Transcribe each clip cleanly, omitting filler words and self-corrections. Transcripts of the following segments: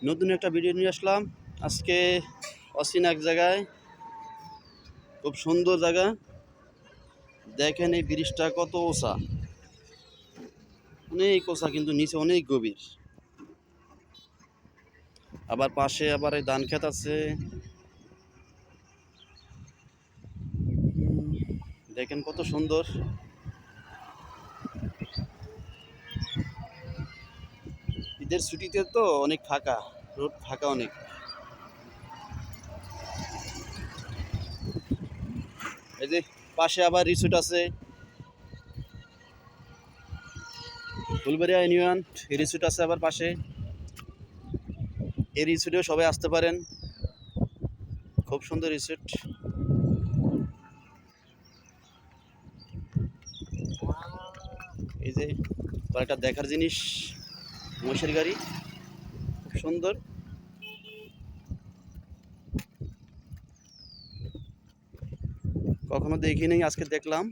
নতুন একটা ভিডিও নিয়ে আসলাম আজকে অচেনা এক জায়গায়। খুব সুন্দর জায়গা। দেখেন এই ব্রিজটা কত উঁচা, অনেক উঁচা, কিন্তু নিচে অনেক গভীর। আবার পাশে আবার এই ধান ক্ষেত আছে। দেখেন কত সুন্দর। ঈদের ছুটিতে তো অনেক ফাঁকা, রোড ফাঁকা অনেক। এই যে পাশে আবার রিসোর্ট আছে, ফুলবাড়িয়া ইউনিয়ন রিসোর্ট আছে আবার পাশে। এই রিসোর্টেও সবাই আসতে পারেন, খুব সুন্দর রিসোর্ট। এই যে কয়েকটা দেখার জিনিস, মোষের গাড়ি, খুব সুন্দর। কখনো দেখিনি, আজকে দেখলাম।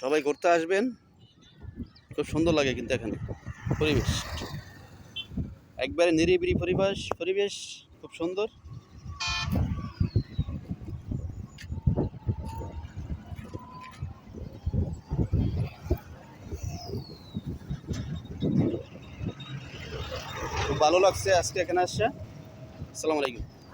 সবাই ঘুরতে আসবেন, খুব সুন্দর লাগে কিন্তু এখানে পরিবেশ, একবারে নিরিবিলি পরিবেশ খুব সুন্দর। খুব ভালো লাগছে আজকে এখানে আসছে। আসসালামু আলাইকুম।